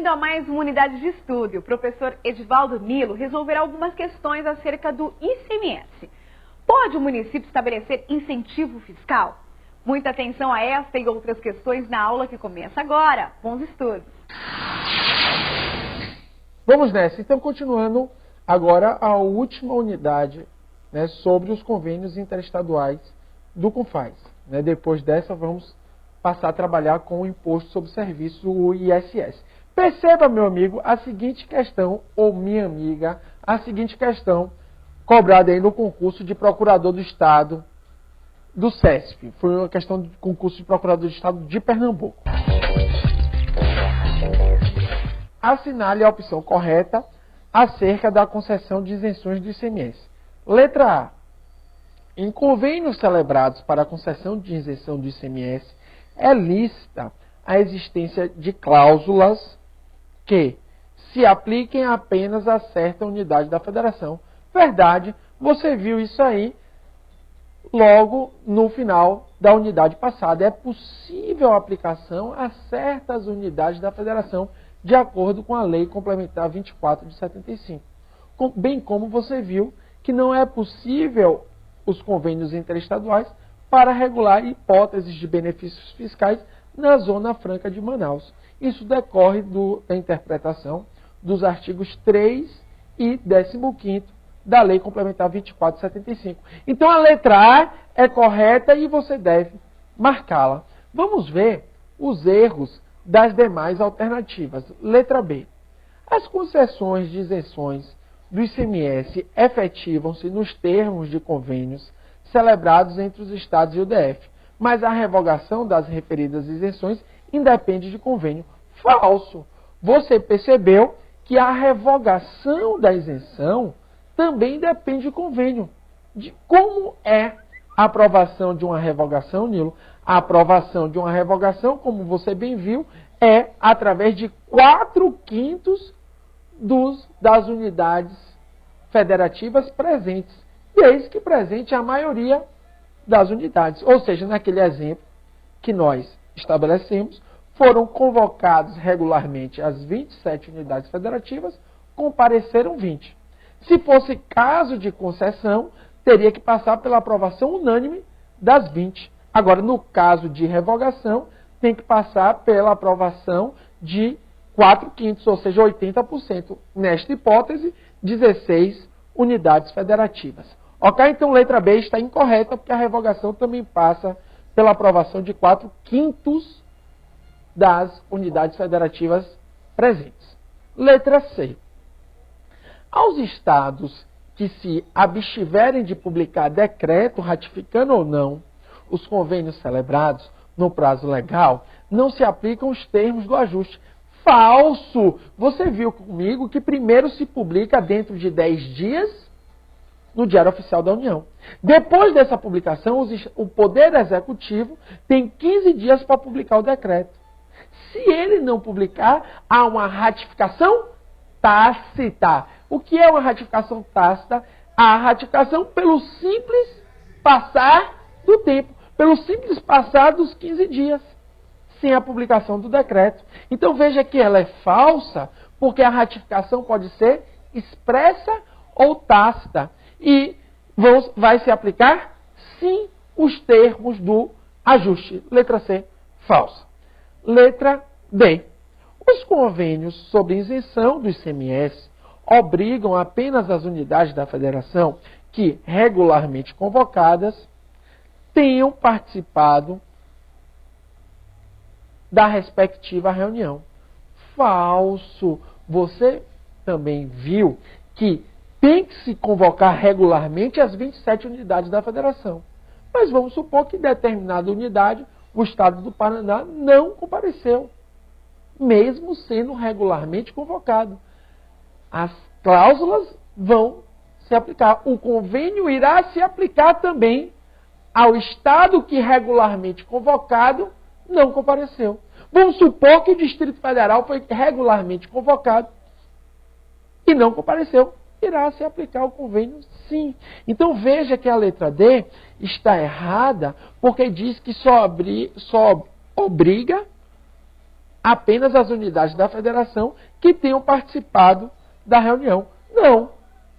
bem-vindo a mais uma unidade de estudo. O professor Edivaldo Nilo resolverá algumas questões acerca do ICMS. Pode o município estabelecer incentivo fiscal? Muita atenção a esta e outras questões na aula que começa agora. Bons estudos! Vamos nessa. Então, continuando agora a última unidade, né, sobre os convênios interestaduais do CONFAS. Depois dessa, vamos passar a trabalhar com o Imposto sobre Serviço, o ISS. Perceba, meu amigo, a seguinte questão, ou minha amiga, a seguinte questão cobrada aí no concurso de Procurador do Estado do CESP. Foi uma questão de concurso de Procurador do Estado de Pernambuco. Assinale a opção correta acerca da concessão de isenções do ICMS. Letra A. Em convênios celebrados para a concessão de isenção do ICMS, é lícita a existência de cláusulas que se apliquem apenas a certa unidade da federação. Verdade, você viu isso aí logo no final da unidade passada. É possível a aplicação a certas unidades da federação, de acordo com a Lei Complementar 24 de 75. Bem como você viu que não é possível os convênios interestaduais para regular hipóteses de benefícios fiscais na Zona Franca de Manaus. Isso decorre da interpretação dos artigos 3 e 15º da Lei Complementar 24 de 75. Então, a letra A é correta e você deve marcá-la. Vamos ver os erros das demais alternativas. Letra B. As concessões de isenções do ICMS efetivam-se nos termos de convênios celebrados entre os estados e o DF, mas a revogação das referidas isenções independe de convênio. Falso. Você percebeu que a revogação da isenção também depende de convênio. De como é a aprovação de uma revogação, Nilo? A aprovação de uma revogação, como você bem viu, é através de 4/5 das unidades federativas presentes, desde que presente a maioria das unidades. Ou seja, naquele exemplo que nós estabelecemos, foram convocados regularmente as 27 unidades federativas, compareceram 20. Se fosse caso de concessão, teria que passar pela aprovação unânime das 20. Agora, no caso de revogação, tem que passar pela aprovação de 4/5, ou seja, 80%. Nesta hipótese, 16 unidades federativas. Ok? Então, letra B está incorreta, porque a revogação também passa pela aprovação de 4/5 das unidades federativas presentes. Letra C. Aos estados que se abstiverem de publicar decreto ratificando ou não os convênios celebrados no prazo legal, não se aplicam os termos do ajuste. Falso! Você viu comigo que primeiro se publica dentro de 10 dias no Diário Oficial da União. Depois dessa publicação, o Poder Executivo tem 15 dias para publicar o decreto. Se ele não publicar, há uma ratificação tácita. O que é uma ratificação tácita? A ratificação pelo simples passar do tempo, pelo simples passar dos 15 dias, sem a publicação do decreto. Então veja que ela é falsa, porque a ratificação pode ser expressa ou tácita. E vai se aplicar, sim, os termos do ajuste. Letra C, falsa. Letra D. Os convênios sobre isenção do ICMS obrigam apenas as unidades da federação que, regularmente convocadas, tenham participado da respectiva reunião. Falso. Você também viu que tem que se convocar regularmente as 27 unidades da federação. Mas vamos supor que determinada unidade, o estado do Paraná, não compareceu, mesmo sendo regularmente convocado. As cláusulas vão se aplicar. O convênio irá se aplicar também ao estado que regularmente convocado não compareceu. Vamos supor que o Distrito Federal foi regularmente convocado e não compareceu. Irá se aplicar o convênio, sim. Então veja que a letra D está errada, porque diz que só obriga apenas as unidades da federação que tenham participado da reunião. Não.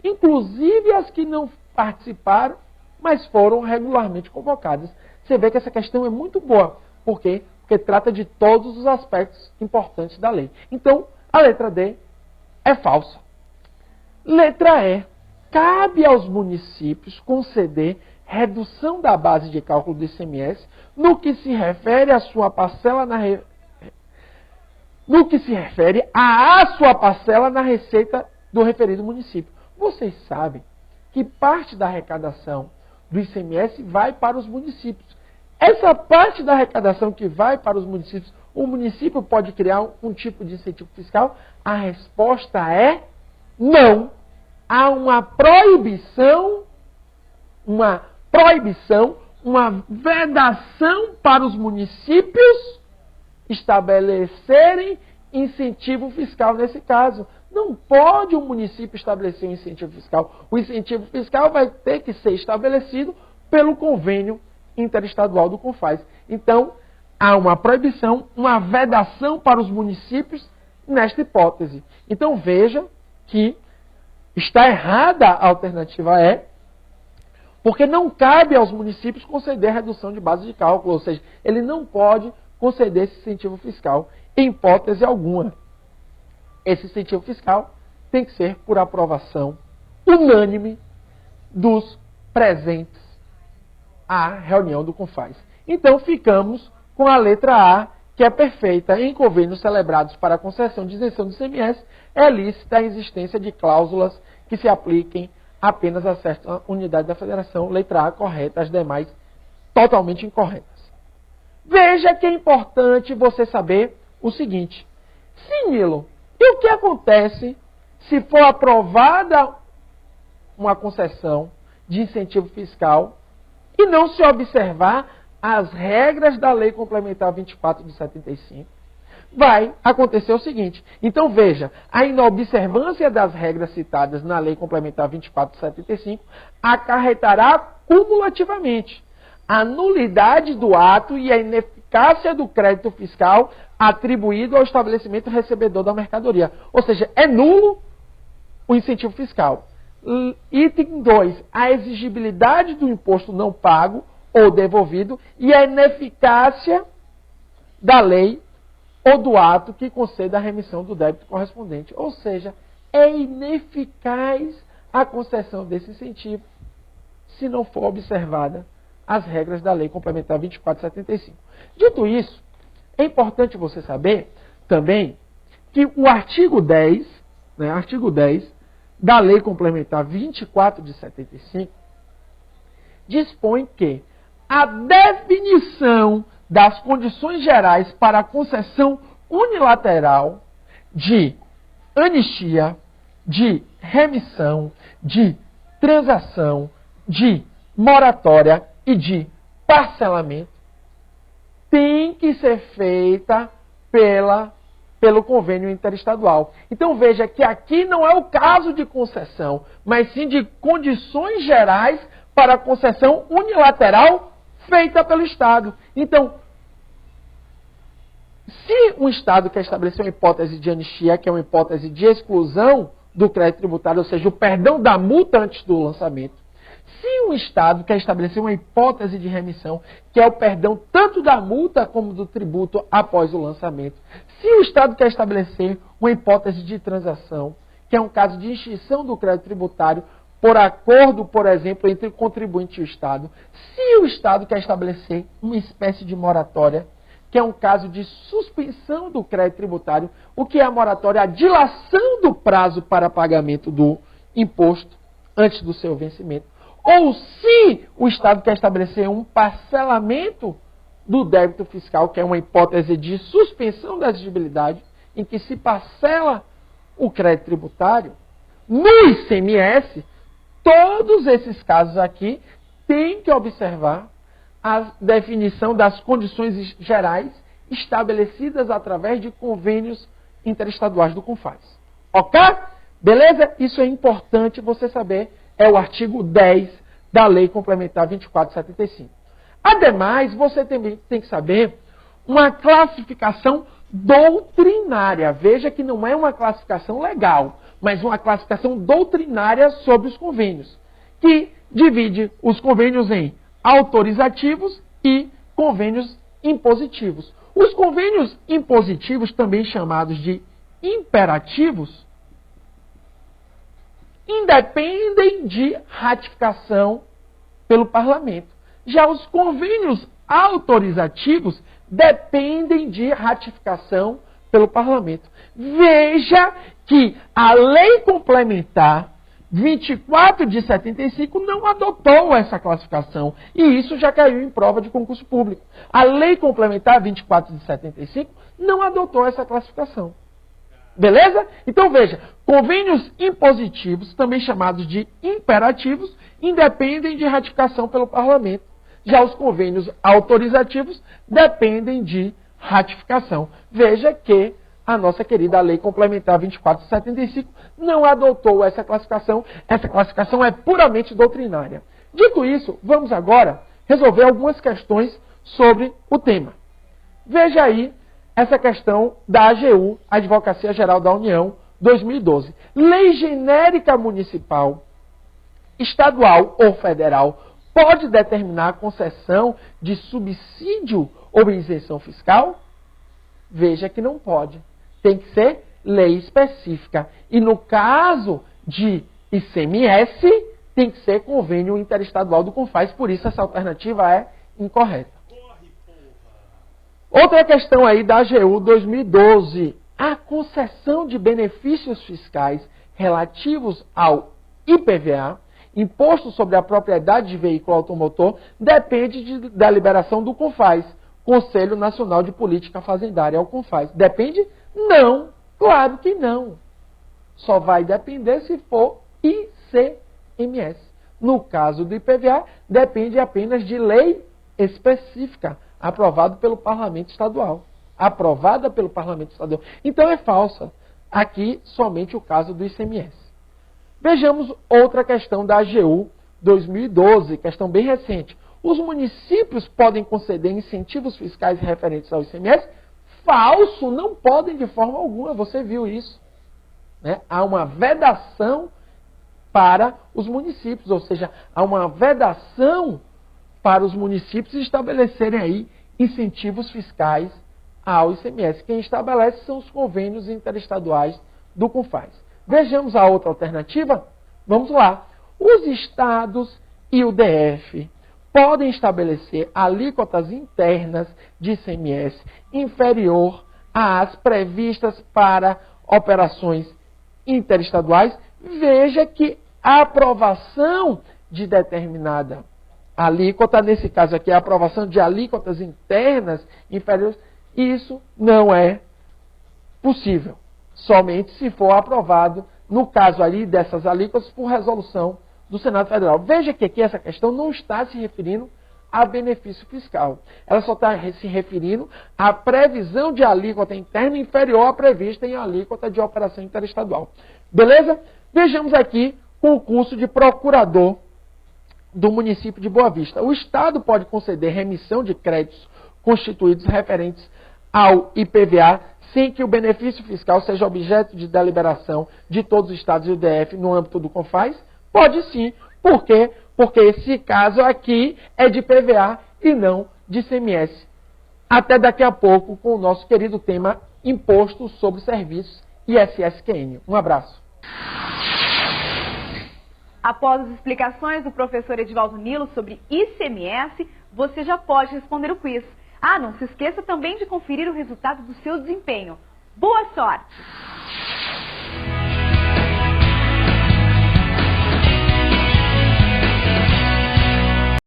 Inclusive as que não participaram, mas foram regularmente convocadas. Você vê que essa questão é muito boa. Por quê? Porque trata de todos os aspectos importantes da lei. Então, a letra D é falsa. Letra E. Cabe aos municípios conceder redução da base de cálculo do ICMS no que se refere à sua parcela sua parcela na receita do referido município. Vocês sabem que parte da arrecadação do ICMS vai para os municípios. Essa parte da arrecadação que vai para os municípios, o município pode criar um tipo de incentivo fiscal? A resposta é não. Há uma proibição, uma vedação para os municípios estabelecerem incentivo fiscal nesse caso. Não pode o município estabelecer um incentivo fiscal. O incentivo fiscal vai ter que ser estabelecido pelo convênio interestadual do CONFAS. Então, há uma proibição, uma vedação para os municípios nesta hipótese. Então, veja que está errada a alternativa E, porque não cabe aos municípios conceder redução de base de cálculo, ou seja, ele não pode conceder esse incentivo fiscal em hipótese alguma. Esse incentivo fiscal tem que ser por aprovação unânime dos presentes à reunião do CONFAS. Então, ficamos com a letra A, que é perfeita. Em convênios celebrados para a concessão de isenção do ICMS, é lícita a existência de cláusulas que se apliquem apenas a certa unidade da federação. Letra A correta, as demais totalmente incorretas. Veja que é importante você saber o seguinte. Sim, Nilo, e o que acontece se for aprovada uma concessão de incentivo fiscal e não se observar as regras da Lei Complementar 24 de 75? Vai acontecer o seguinte. Então, veja, a inobservância das regras citadas na Lei Complementar 24 de 75 acarretará cumulativamente a nulidade do ato e a ineficácia do crédito fiscal atribuído ao estabelecimento recebedor da mercadoria. Ou seja, é nulo o incentivo fiscal. Item 2. A exigibilidade do imposto não pago ou devolvido e a ineficácia da lei ou do ato que conceda a remissão do débito correspondente. Ou seja, é ineficaz a concessão desse incentivo se não for observada as regras da Lei Complementar 2475. Dito isso, é importante você saber também que o artigo 10, artigo 10 da Lei Complementar 24 de 75 dispõe que a definição das condições gerais para a concessão unilateral de anistia, de remissão, de transação, de moratória e de parcelamento tem que ser feita pelo convênio interestadual. Então veja que aqui não é o caso de concessão, mas sim de condições gerais para a concessão unilateral feita pelo Estado. Então, se um Estado quer estabelecer uma hipótese de anistia, que é uma hipótese de exclusão do crédito tributário, ou seja, o perdão da multa antes do lançamento, se um Estado quer estabelecer uma hipótese de remissão, que é o perdão tanto da multa como do tributo após o lançamento, se o Estado quer estabelecer uma hipótese de transação, que é um caso de extinção do crédito tributário por acordo, por exemplo, entre o contribuinte e o Estado, se o Estado quer estabelecer uma espécie de moratória, que é um caso de suspensão do crédito tributário, o que é a moratória? A dilação do prazo para pagamento do imposto antes do seu vencimento. Ou se o Estado quer estabelecer um parcelamento do débito fiscal, que é uma hipótese de suspensão da exigibilidade, em que se parcela o crédito tributário, no ICMS, todos esses casos aqui têm que observar a definição das condições gerais estabelecidas através de convênios interestaduais do CONFAS. Ok? Beleza? Isso é importante você saber. É o artigo 10 da Lei Complementar 2475. Ademais, você também tem que saber uma classificação doutrinária. Veja que não é uma classificação legal, mas uma classificação doutrinária sobre os convênios, que divide os convênios em autorizativos e convênios impositivos. Os convênios impositivos, também chamados de imperativos, independem de ratificação pelo parlamento. Já os convênios autorizativos dependem de ratificação pelo parlamento. Veja que a lei complementar 24 de 75 não adotou essa classificação. E isso já caiu em prova de concurso público. A lei complementar 24 de 75 não adotou essa classificação. Beleza? Então veja, convênios impositivos, também chamados de imperativos, independem de ratificação pelo parlamento. Já os convênios autorizativos dependem de ratificação. Veja que a nossa querida Lei Complementar 2475 não adotou essa classificação. Essa classificação é puramente doutrinária. Dito isso, vamos agora resolver algumas questões sobre o tema. Veja aí essa questão da AGU, Advocacia Geral da União, 2012. Lei genérica municipal, estadual ou federal pode determinar a concessão de subsídio ou isenção fiscal? Veja que não pode. Tem que ser lei específica. E no caso de ICMS, tem que ser convênio interestadual do CONFAS. Por isso, essa alternativa é incorreta. Outra questão aí da AGU 2012. A concessão de benefícios fiscais relativos ao IPVA, Imposto sobre a Propriedade de Veículo Automotor, depende da liberação do CONFAS, Conselho Nacional de Política Fazendária, o CONFAS. Depende? Não, claro que não. Só vai depender se for ICMS. No caso do IPVA, depende apenas de lei específica, aprovada pelo Parlamento Estadual. Aprovada pelo Parlamento Estadual. Então é falsa. Aqui, somente o caso do ICMS. Vejamos outra questão da AGU 2012, questão bem recente. Os municípios podem conceder incentivos fiscais referentes ao ICMS? Falso, não podem de forma alguma, você viu isso. Né? Há uma vedação para os municípios, ou seja, há uma vedação para os municípios estabelecerem aí incentivos fiscais ao ICMS. Quem estabelece são os convênios interestaduais do CONFAS. Vejamos a outra alternativa? Vamos lá. Os estados e o DF podem estabelecer alíquotas internas de ICMS inferior às previstas para operações interestaduais. Veja que a aprovação de determinada alíquota, nesse caso aqui, a aprovação de alíquotas internas inferiores, isso não é possível. Somente se for aprovado, no caso ali dessas alíquotas, por resolução do Senado Federal. Veja que aqui essa questão não está se referindo a benefício fiscal. Ela só está se referindo à previsão de alíquota interna inferior à prevista em alíquota de operação interestadual. Beleza? Vejamos aqui o concurso de procurador do município de Boa Vista. O Estado pode conceder remissão de créditos constituídos referentes ao IPVA, sem que o benefício fiscal seja objeto de deliberação de todos os estados e o DF no âmbito do CONFAS? Pode sim. Por quê? Porque esse caso aqui é de IPVA e não de ICMS. Até daqui a pouco com o nosso querido tema Imposto sobre Serviços, ISSQN. Um abraço. Após as explicações do professor Edivaldo Nilo sobre ICMS, você já pode responder o quiz. Ah, não se esqueça também de conferir o resultado do seu desempenho. Boa sorte!